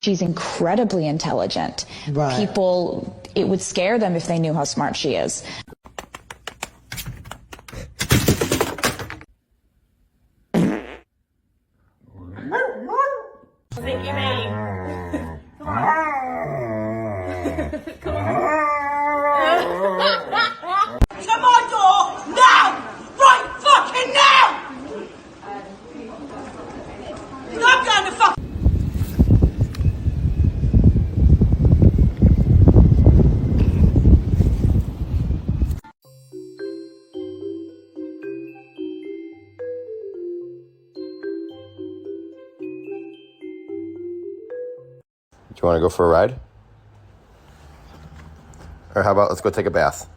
She's incredibly intelligent. Right. People, it would scare them if they knew how smart she is. Vicky May. Come on. Come on. To my door now! Right fucking now! I'm going to fuck. Do you want to go for a ride? Or how about let's go take a bath?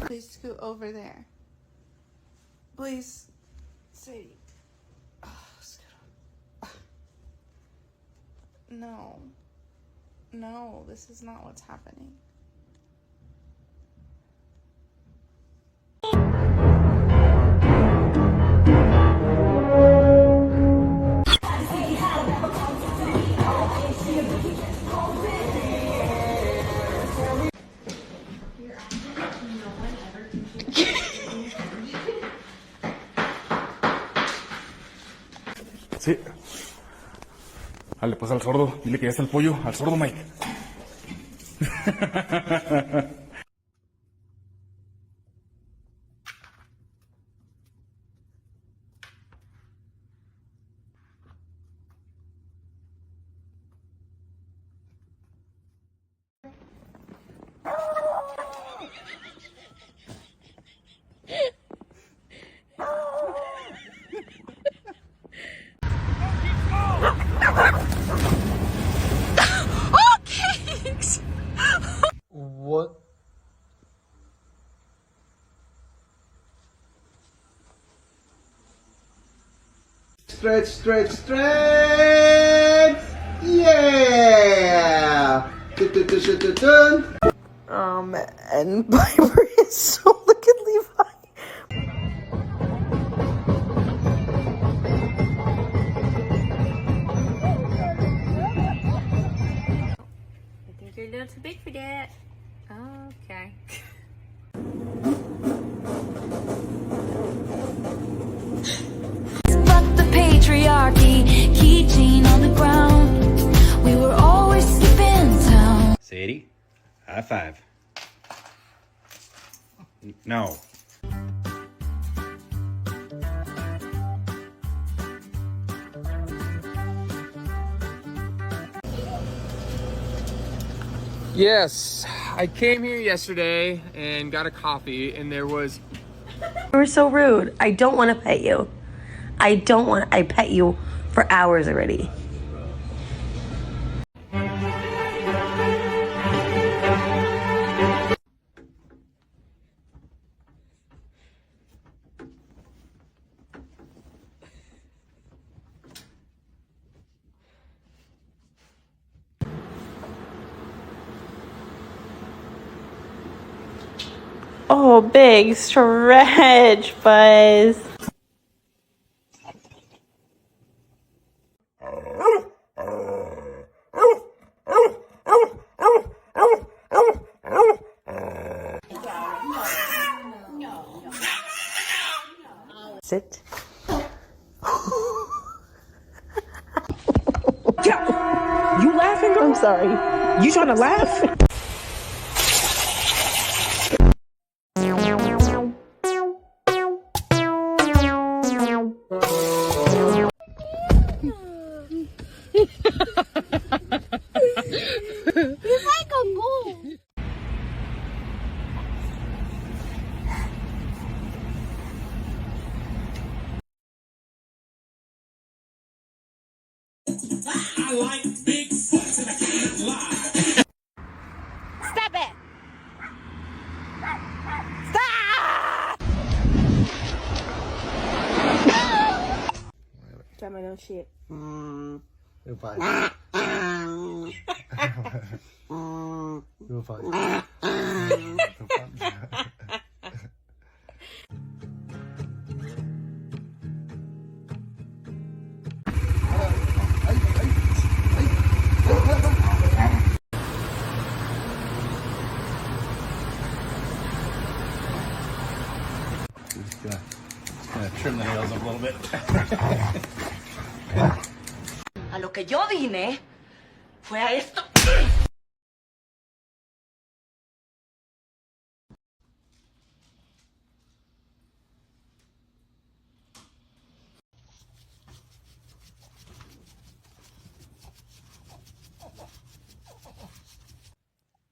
Please scoot over there. Please. Sadie. Oh, scoot over. No. No, this is not what's happening. Sí. Dale, pues al sordo. Dile que ya está el pollo. Al sordo, Mike. What? Stretch, stretch, stretch! Yeah! And Piper is so look at Levi. I think you're a little too big for that. Okay. Fuck the patriarchy, keychain on the ground. We were always skipping town. Sadie, high five. No. Yes, I came here yesterday and got a coffee and there was... You were so rude. I don't want to pet you. I pet you for hours already. Oh, big stretch, Buzz. Sit. You laughing? I'm sorry. You trying to laugh? I like big butts and I can't lie. Stop it! Try my own shit. You're fine. You're fine. Just gonna trim the nails up a little bit. A lo que yo vine fue a esto.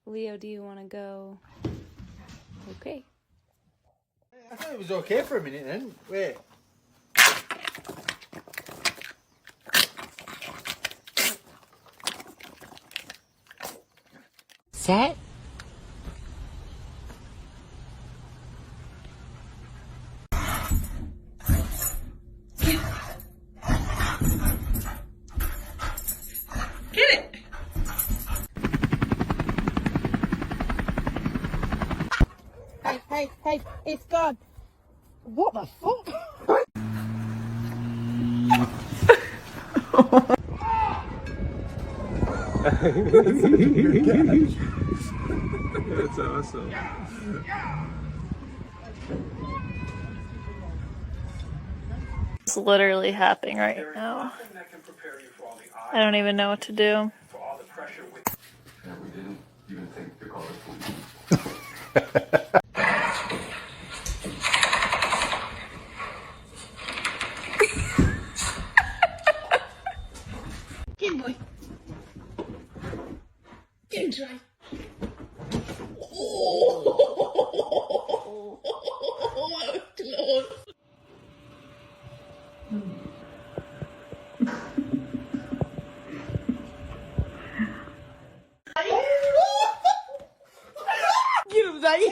Leo, do you want to go? Okay. I thought it was okay for a minute then. Wait. Set. Get it. Hey, it's gone. What the fuck? That's awesome. It's literally happening right now. I don't even know what to do. We didn't even think to call it food. Get boy. Get dry. Oh, close. Get him, Zay.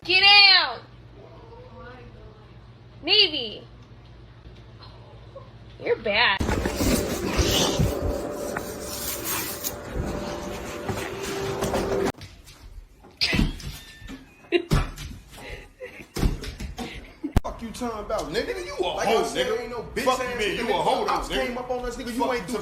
Get out! Navy! You're bad. Fuck you talking about, nigga? You a hoe, nigga. Ain't no bitch. Fuck you, man. You a hoe, nigga. Came up on us, nigga. You ain't do.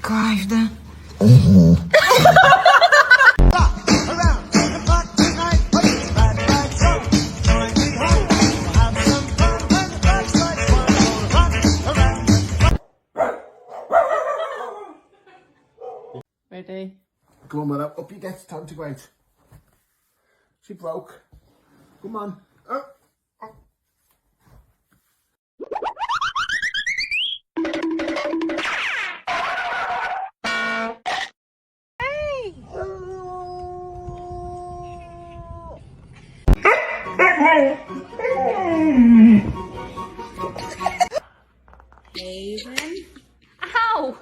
Каждая. Ready? Come on, mother. Up you get. Time to wait. She broke. Come on. Haven? Ow!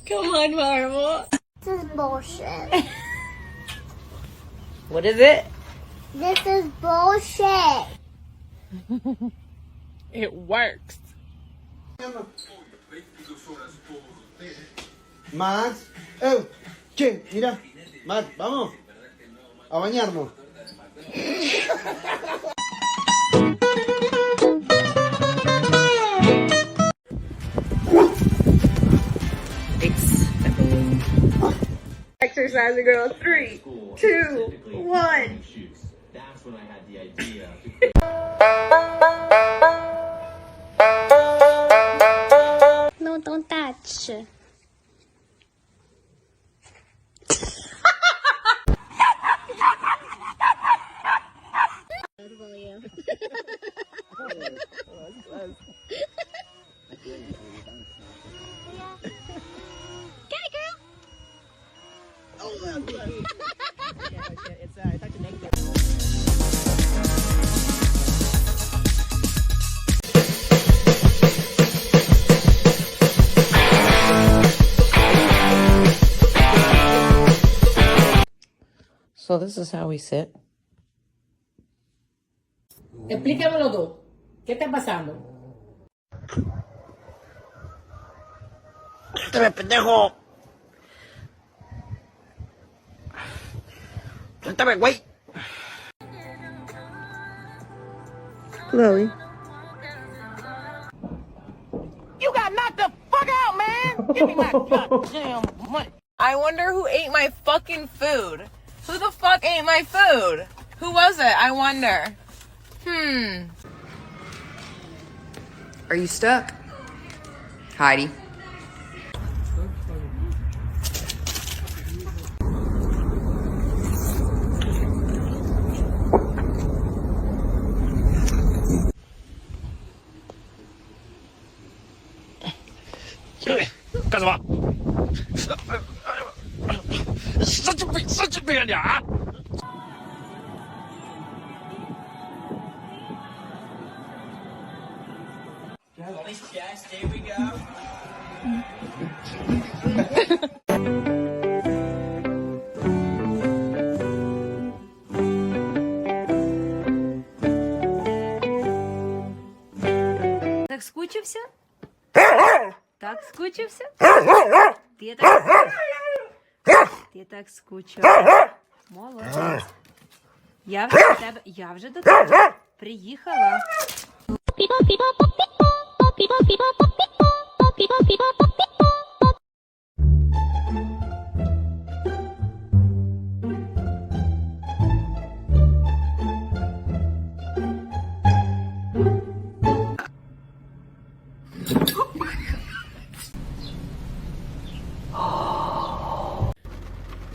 Come on, Marvel. This is bullshit. What is it? This is bullshit. It works. Max. Che, mira. Max, vamos. A bañarnos. Exercise girl. 3, 2, 1. That's when I had the idea. No, don't touch. So this is how we sit. Explícamelo tú. ¿Qué está pasando? ¡Suéltame, pendejo! ¡Suéltame, güey! Chloe. You got knocked the fuck out, man! Give me my goddamn money. I wonder who ate my fucking food. Who the fuck ate my food? Who was it? I wonder. Are you stuck? Heidi. Here we go. Так скучився? Так скучився? Ти так скучив. Молодець. Я вже до тебе приїхала.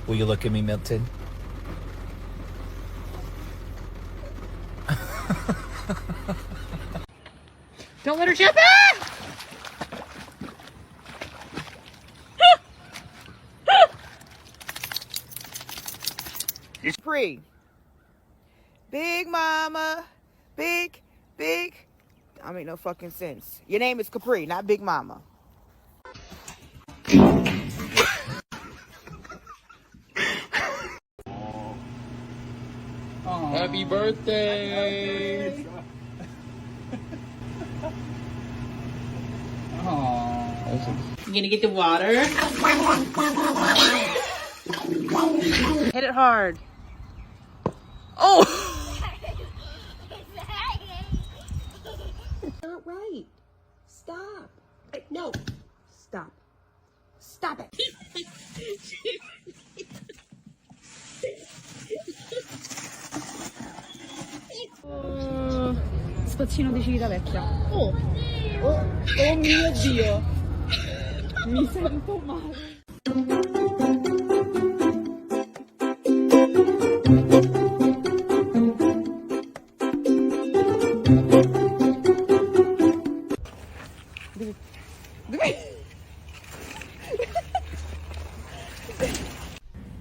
Will you look at me, Milton? Don't let her jump in! Capri. Big Mama. Big. I make no fucking sense. Your name is Capri, not Big Mama. Happy birthday! You gonna get the water? Hit it hard. Oh! Not right. Stop. No. Stop. Stop it. Spazzino di Civitavecchia. Oh mio Dio. Mi sento male.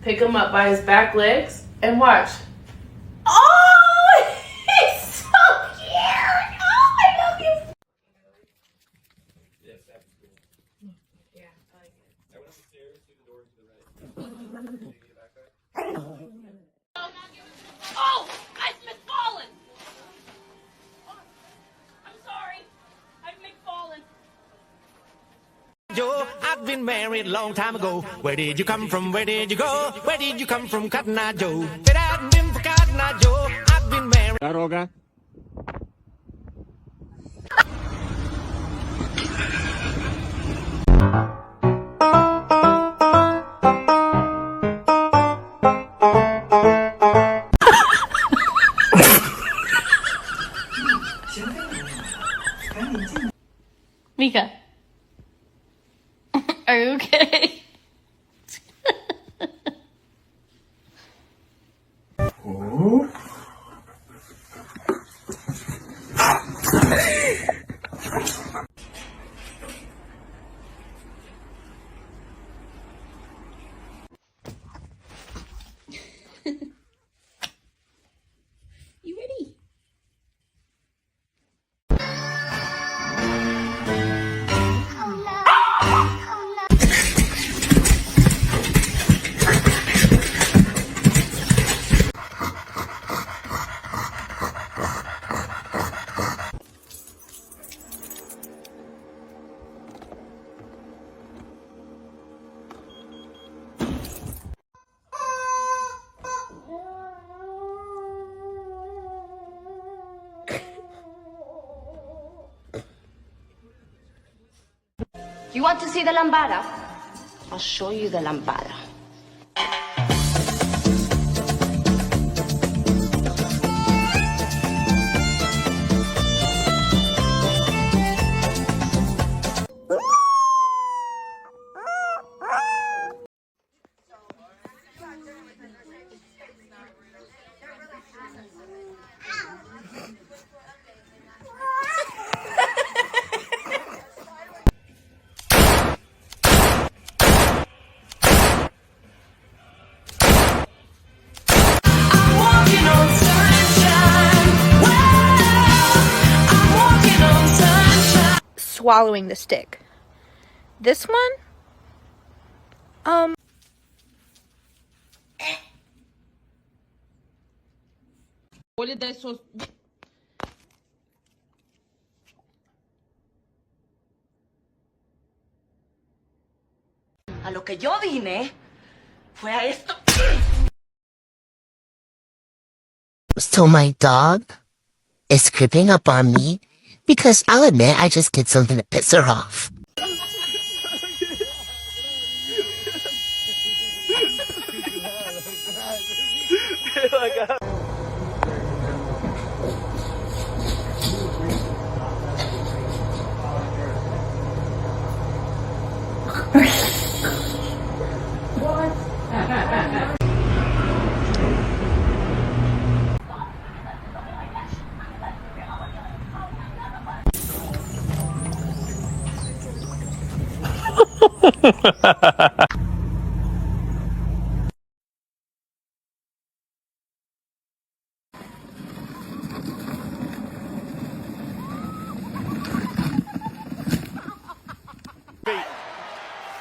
Pick him up by his back legs and watch. Oh, he's so cute. Oh, I love you. Oh, I've McFallen. I'm sorry. I've McFallen. Joe, I've been married a long time ago. Where did you come from? Where did you go? Where did you come from, Cotton Eye Joe? If it hadn't been for Cotton Eye Joe, I've been married. Droga. Are you okay? Oh. You ready? You want to see the lambada? I'll show you the lambada. Swallowing the stick. This one? What did that so? A lo que yo vine fue a esto. So my dog is creeping up on me because I'll admit I just did something to piss her off.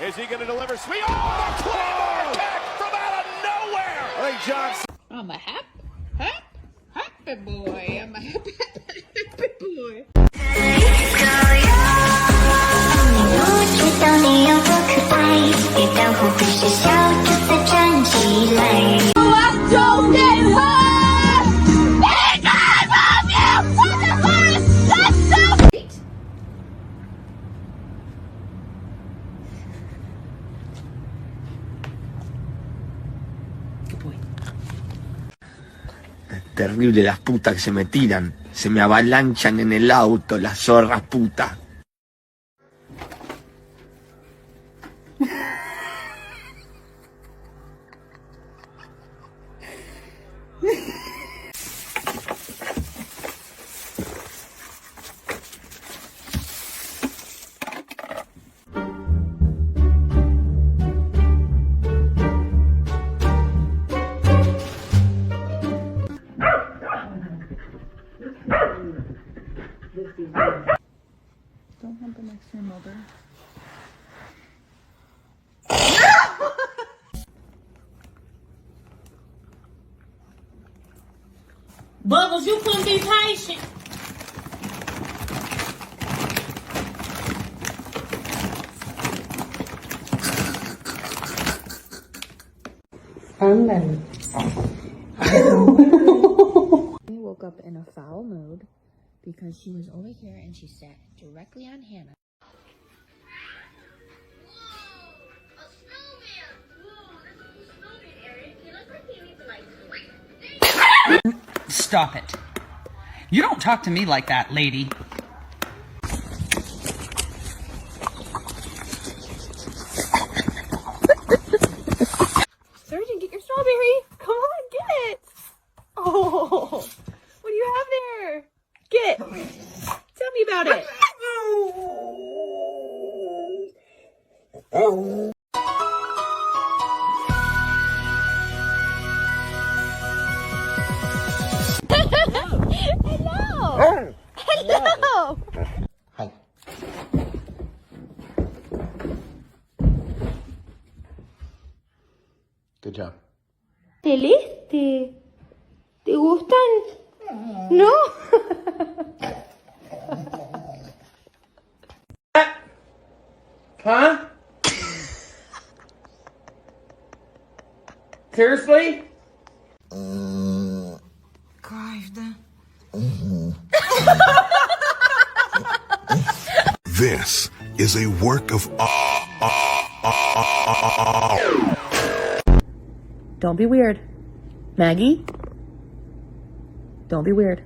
Is he going to deliver sweet? Oh, the Claymore kick from out of nowhere! Ray Johnson. I'm a happy boy. I'm a happy boy. Terrible las putas que se me tiran. Se me avalanchan en el auto, las zorras putas. Don't hump it next to your mother. Bubbles, you couldn't be patient. We woke up in a foul mood because she was over here and she sat directly on Hannah. Stop it. You don't talk to me like that, lady. Hello! Hello! Hi. Good job. ¿Celeste? ¿Te gustan? ¿No? Huh? Seriously? This is a work of Don't be weird. Maggie? Don't be weird.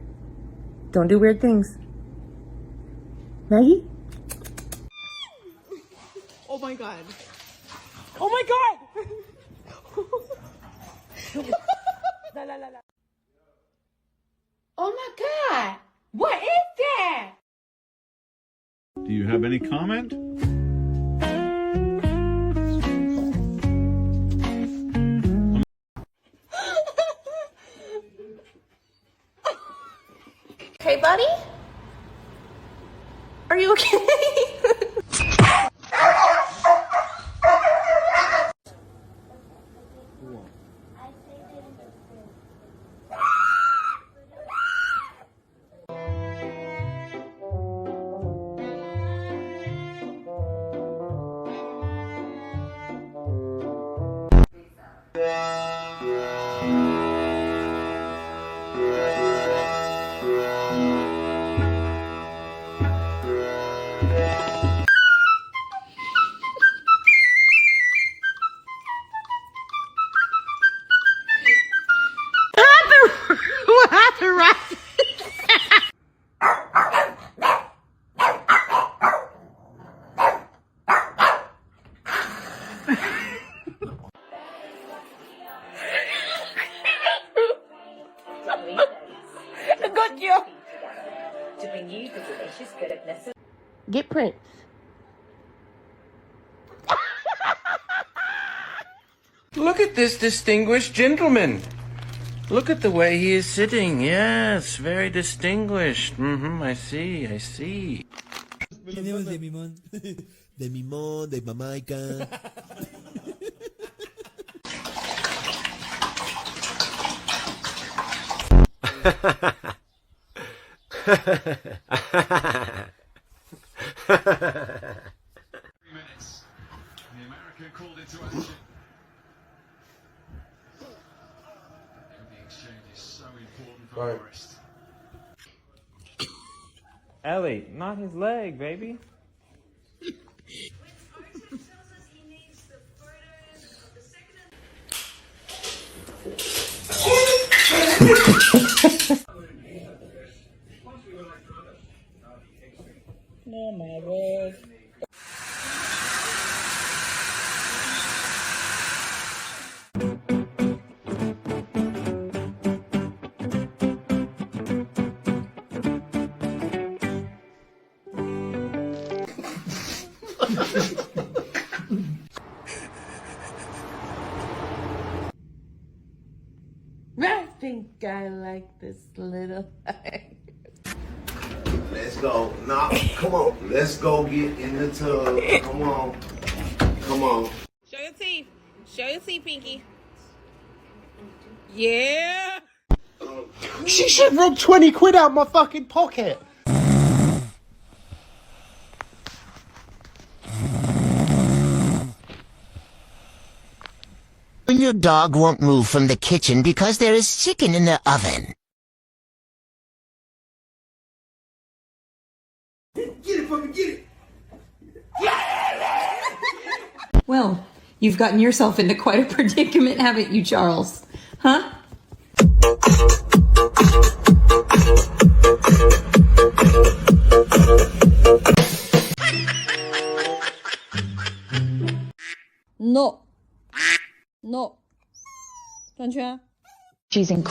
Don't do weird things. Maggie? Oh my god. Oh my god! Oh my god! What is that? Do you have any comment? Hey, buddy? Are you okay? What happened, right? Good job. To bring you the delicious goodness. Get Prince. Look at this distinguished gentleman. Look at the way he is sitting. Yes, very distinguished. I see, I see. Tenemos de mimón, de mamaica. Right. Ellie, not his leg, baby. Oh my god. I think I like this little thing. Let's go. Nah, come on. Let's go get in the tub. Come on. Come on. Show your teeth. Show your teeth, Pinky. Yeah. She should rob 20 quid out my fucking pocket. Your dog won't move from the kitchen because there is chicken in the oven. Get it, fucking get it. Well, you've gotten yourself into quite a predicament, haven't you, Charles? Huh? No. No. 转圈。She's incredible.